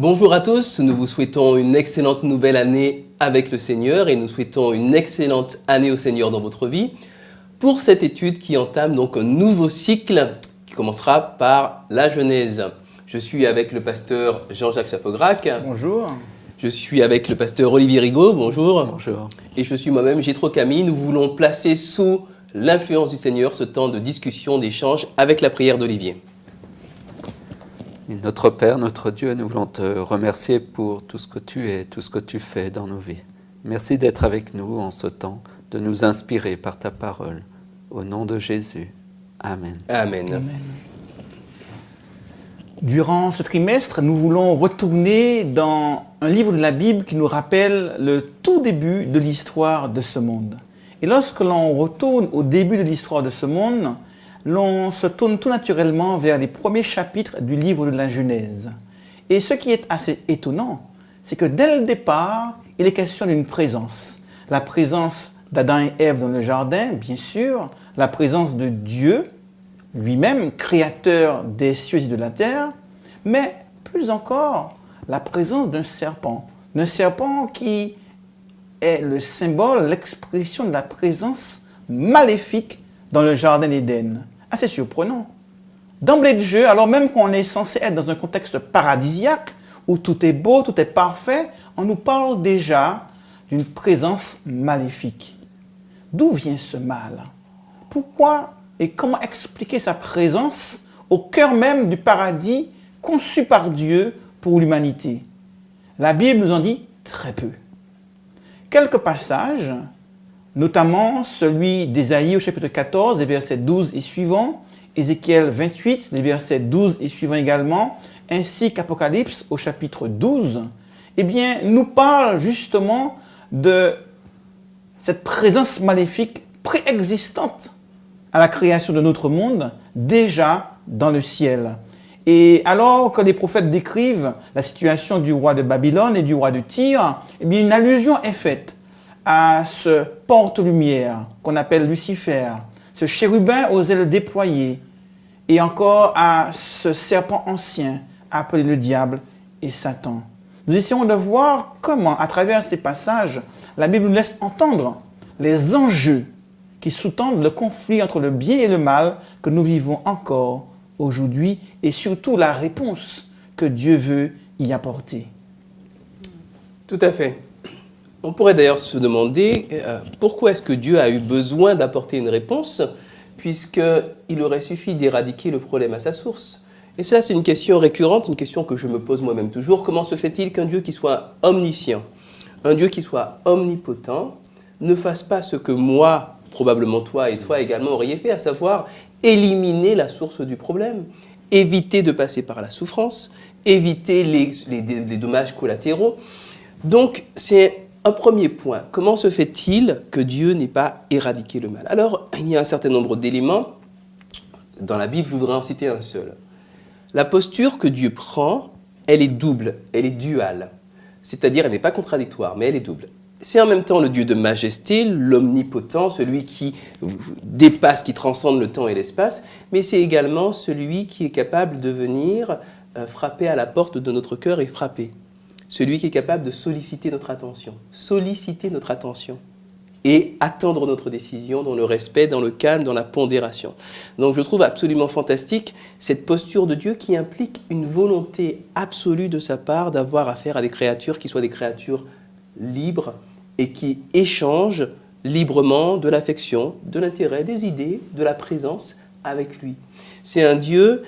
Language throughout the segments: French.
Bonjour à tous, nous vous souhaitons une excellente nouvelle année avec le Seigneur et nous souhaitons une excellente année au Seigneur dans votre vie pour cette étude qui entame donc un nouveau cycle qui commencera par la Genèse. Je suis avec le pasteur Jean-Jacques Chaffograc. Bonjour. Je suis avec le pasteur Olivier Rigaud. Bonjour. Bonjour. Et je suis moi-même Jétro Camille. Nous voulons placer sous l'influence du Seigneur ce temps de discussion, d'échange avec la prière d'Olivier. Notre Père, notre Dieu, nous voulons te remercier pour tout ce que tu es, tout ce que tu fais dans nos vies. Merci d'être avec nous en ce temps, de nous inspirer par ta parole. Au nom de Jésus. Amen. Amen. Amen. Durant ce trimestre, nous voulons retourner dans un livre de la Bible qui nous rappelle le tout début de l'histoire de ce monde. Et lorsque l'on retourne au début de l'histoire de ce monde, l'on se tourne tout naturellement vers les premiers chapitres du livre de la Genèse. Et ce qui est assez étonnant, c'est que dès le départ, il est question d'une présence. La présence d'Adam et Ève dans le jardin, bien sûr, la présence de Dieu, lui-même, créateur des cieux et de la terre, mais plus encore, la présence d'un serpent qui est le symbole, l'expression de la présence maléfique dans le jardin d'Éden. Assez surprenant. D'emblée de jeu, alors même qu'on est censé être dans un contexte paradisiaque, où tout est beau, tout est parfait, on nous parle déjà d'une présence maléfique. D'où vient ce mal? Pourquoi et comment expliquer sa présence au cœur même du paradis conçu par Dieu pour l'humanité? La Bible nous en dit très peu. Quelques passages, notamment celui d'Ésaïe au chapitre 14, les versets 12 et suivants, Ézéchiel 28, les versets 12 et suivants également, ainsi qu'Apocalypse au chapitre 12, eh bien, nous parlent justement de cette présence maléfique préexistante à la création de notre monde, déjà dans le ciel. Et alors que les prophètes décrivent la situation du roi de Babylone et du roi de Tyr, eh bien, une allusion est faite à ce porte-lumière qu'on appelle Lucifer, ce chérubin aux ailes déployées, et encore à ce serpent ancien appelé le diable et Satan. Nous essayons de voir comment, à travers ces passages, la Bible nous laisse entendre les enjeux qui sous-tendent le conflit entre le bien et le mal que nous vivons encore aujourd'hui, et surtout la réponse que Dieu veut y apporter. Tout à fait. On pourrait d'ailleurs se demander pourquoi est-ce que Dieu a eu besoin d'apporter une réponse, puisqu'il aurait suffi d'éradiquer le problème à sa source. Et ça, c'est une question récurrente, une question que je me pose moi-même toujours. Comment se fait-il qu'un Dieu qui soit omniscient, un Dieu qui soit omnipotent, ne fasse pas ce que moi, probablement toi et toi également auriez fait, à savoir éliminer la source du problème, éviter de passer par la souffrance, éviter les dommages collatéraux. Donc, c'est un premier point. Comment se fait-il que Dieu n'ait pas éradiqué le mal? Alors, il y a un certain nombre d'éléments. Dans la Bible, je voudrais en citer un seul. La posture que Dieu prend, elle est double, elle est duale. C'est-à-dire, elle n'est pas contradictoire, mais elle est double. C'est en même temps le Dieu de majesté, l'omnipotent, celui qui dépasse, qui transcende le temps et l'espace, mais c'est également celui qui est capable de venir frapper à la porte de notre cœur et frapper. Celui qui est capable de solliciter notre attention et attendre notre décision dans le respect, dans le calme, dans la pondération. Donc je trouve absolument fantastique cette posture de Dieu qui implique une volonté absolue de sa part d'avoir affaire à des créatures qui soient des créatures libres et qui échangent librement de l'affection, de l'intérêt, des idées, de la présence avec lui. C'est un Dieu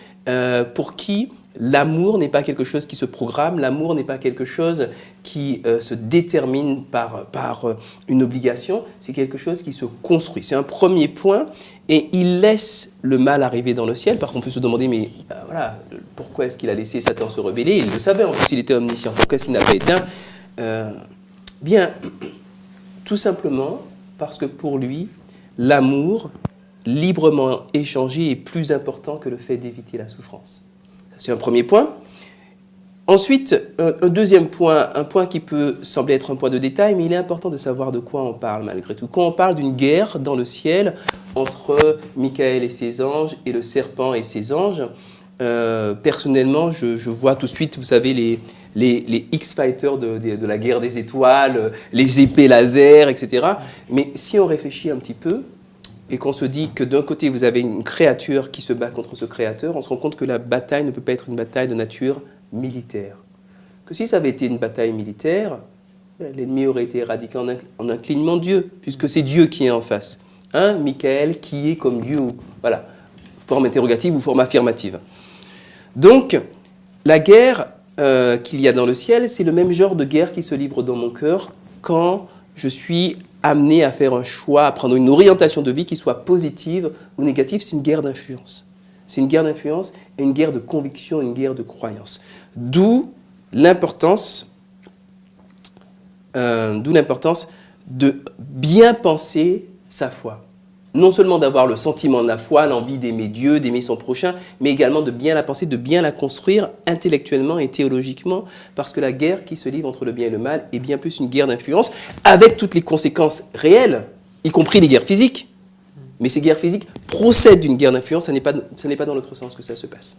pour qui l'amour n'est pas quelque chose qui se programme, l'amour n'est pas quelque chose qui se détermine par une obligation, c'est quelque chose qui se construit. C'est un premier point, et il laisse le mal arriver dans le ciel, parce qu'on peut se demander, mais voilà, pourquoi est-ce qu'il a laissé Satan se rebeller? Il le savait, en plus il était omniscient, pourquoi est-ce qu'il n'a pas éteint Bien, tout simplement parce que pour lui, l'amour librement échangé est plus important que le fait d'éviter la souffrance. C'est un premier point. Ensuite, un deuxième point, un point qui peut sembler être un point de détail, mais il est important de savoir de quoi on parle malgré tout. Quand on parle d'une guerre dans le ciel entre Michael et ses anges et le serpent et ses anges, personnellement, je vois tout de suite, vous savez, les X-Fighters de la guerre des étoiles, les épées laser, etc. Mais si on réfléchit un petit peu, et qu'on se dit que d'un côté, vous avez une créature qui se bat contre ce créateur, on se rend compte que la bataille ne peut pas être une bataille de nature militaire. Que si ça avait été une bataille militaire, l'ennemi aurait été éradiqué en un clignement de Dieu, puisque c'est Dieu qui est en face. Hein, Michael, qui est comme Dieu, voilà, forme interrogative ou forme affirmative. Donc, la guerre qu'il y a dans le ciel, c'est le même genre de guerre qui se livre dans mon cœur quand je suis amené à faire un choix, à prendre une orientation de vie qui soit positive ou négative. C'est une guerre d'influence. C'est une guerre d'influence et une guerre de conviction, une guerre de croyance. D'où l'importance de bien penser sa foi. Non seulement d'avoir le sentiment de la foi, l'envie d'aimer Dieu, d'aimer son prochain, mais également de bien la penser, de bien la construire intellectuellement et théologiquement, parce que la guerre qui se livre entre le bien et le mal est bien plus une guerre d'influence, avec toutes les conséquences réelles, y compris les guerres physiques. Mais ces guerres physiques procèdent d'une guerre d'influence, ce n'est pas dans l'autre sens que ça se passe.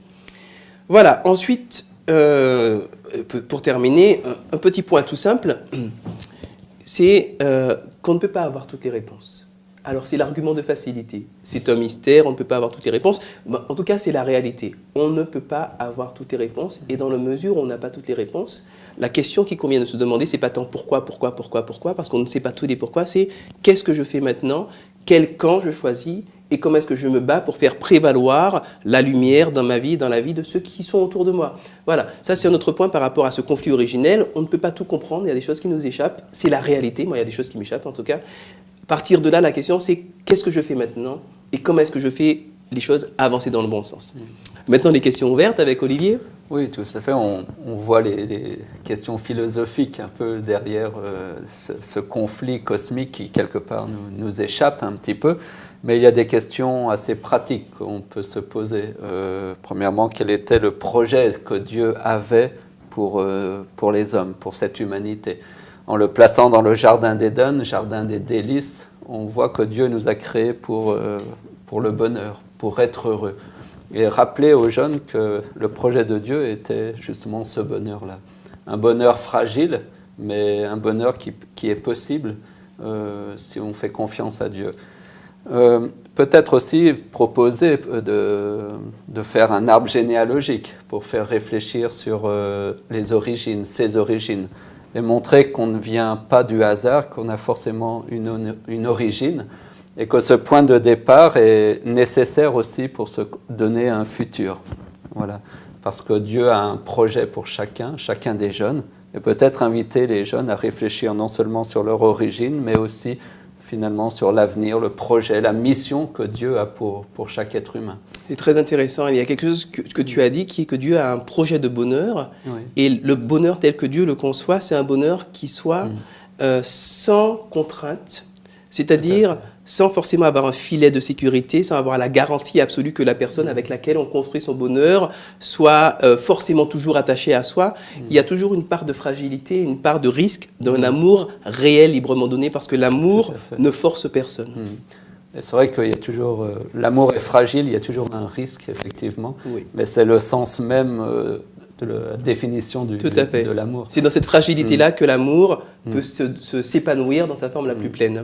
Voilà, ensuite, pour terminer, un petit point tout simple, c'est qu'on ne peut pas avoir toutes les réponses. Alors c'est l'argument de facilité, c'est un mystère, on ne peut pas avoir toutes les réponses. En tout cas, c'est la réalité. On ne peut pas avoir toutes les réponses, et dans la mesure où on n'a pas toutes les réponses, la question qu'il convient de se demander, c'est pas tant pourquoi, parce qu'on ne sait pas tous les pourquoi, c'est qu'est-ce que je fais maintenant, quel camp je choisis, et comment est-ce que je me bats pour faire prévaloir la lumière dans ma vie, dans la vie de ceux qui sont autour de moi. Voilà, ça c'est un autre point par rapport à ce conflit originel. On ne peut pas tout comprendre, il y a des choses qui nous échappent, c'est la réalité, moi il y a des choses qui m'échappent en tout cas. À partir de là, la question c'est qu'est-ce que je fais maintenant et comment est-ce que je fais les choses avancer dans le bon sens. Maintenant les questions ouvertes avec Olivier. Oui, tout à fait. On voit les questions philosophiques un peu derrière ce conflit cosmique qui, quelque part, nous échappe un petit peu. Mais il y a des questions assez pratiques qu'on peut se poser. Premièrement, quel était le projet que Dieu avait pour les hommes, pour cette humanité ? En le plaçant dans le jardin d'Éden, jardin des délices, on voit que Dieu nous a créés pour le bonheur, pour être heureux. Et rappeler aux jeunes que le projet de Dieu était justement ce bonheur-là. Un bonheur fragile, mais un bonheur qui est possible si on fait confiance à Dieu. Peut-être aussi proposer de faire un arbre généalogique pour faire réfléchir sur les origines, ses origines, et montrer qu'on ne vient pas du hasard, qu'on a forcément une origine, et que ce point de départ est nécessaire aussi pour se donner un futur. Voilà. Parce que Dieu a un projet pour chacun des jeunes, et peut-être inviter les jeunes à réfléchir non seulement sur leur origine, mais aussi finalement sur l'avenir, le projet, la mission que Dieu a pour chaque être humain. C'est très intéressant. Il y a quelque chose que tu as dit, qui est que Dieu a un projet de bonheur. Oui. Et le bonheur tel que Dieu le conçoit, c'est un bonheur qui soit sans contrainte, c'est-à-dire sans forcément avoir un filet de sécurité, sans avoir la garantie absolue que la personne avec laquelle on construit son bonheur soit forcément toujours attachée à soi. Il y a toujours une part de fragilité, une part de risque d'un amour réel, librement donné, parce que l'amour ne force personne. C'est vrai qu'il y a toujours, l'amour est fragile, il y a toujours un risque, effectivement, mais c'est le sens même de la définition de l'amour. C'est dans cette fragilité-là que l'amour peut s'épanouir dans sa forme la plus pleine.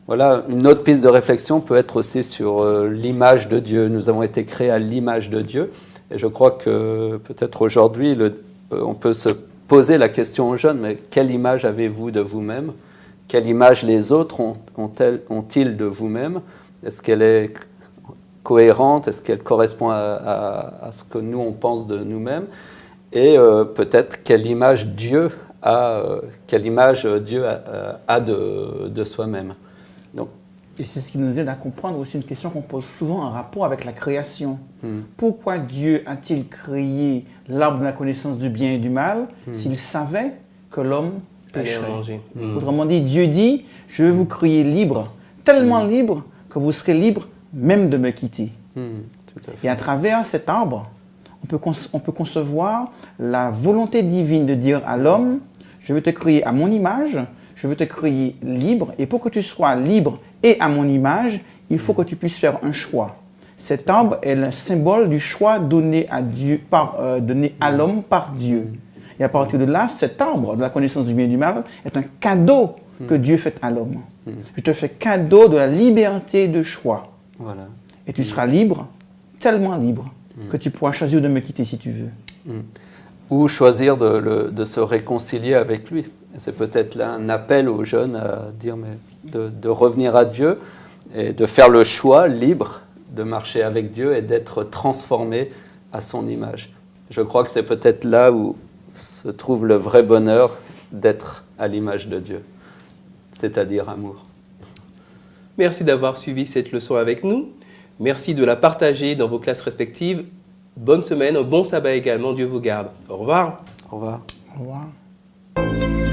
Voilà, une autre piste de réflexion peut être aussi sur l'image de Dieu. Nous avons été créés à l'image de Dieu, et je crois que peut-être aujourd'hui, on peut se poser la question aux jeunes, mais quelle image avez-vous de vous-même ? Quelle image les autres ont-ils de vous-même ? Est-ce qu'elle est cohérente ? Est-ce qu'elle correspond à ce que nous, on pense de nous-mêmes ? Et peut-être quelle image Dieu a de soi-même. Donc, et c'est ce qui nous aide à comprendre aussi une question qu'on pose souvent en rapport avec la création. Pourquoi Dieu a-t-il créé l'arbre de la connaissance du bien et du mal s'il savait que l'homme pécherait? Autrement dit, Dieu dit, je vais vous créer libre, tellement libre que vous serez libre même de me quitter. Et à travers cet arbre, on peut concevoir la volonté divine de dire à l'homme, je veux te créer à mon image, je veux te créer libre, et pour que tu sois libre et à mon image, il faut que tu puisses faire un choix. Cet arbre est le symbole du choix donné à Dieu, donné à l'homme par Dieu. Et à partir de là, cet arbre de la connaissance du bien et du mal est un cadeau que Dieu fait à l'homme. Je te fais cadeau de la liberté de choix. Voilà. Et tu seras libre, tellement libre, que tu pourras choisir de me quitter si tu veux. Ou choisir de se réconcilier avec lui. C'est peut-être là un appel aux jeunes à dire de revenir à Dieu et de faire le choix libre de marcher avec Dieu et d'être transformé à son image. Je crois que c'est peut-être là où se trouve le vrai bonheur d'être à l'image de Dieu, c'est-à-dire amour. Merci d'avoir suivi cette leçon avec nous. Merci de la partager dans vos classes respectives. Bonne semaine, bon sabbat également. Dieu vous garde. Au revoir. Au revoir. Au revoir.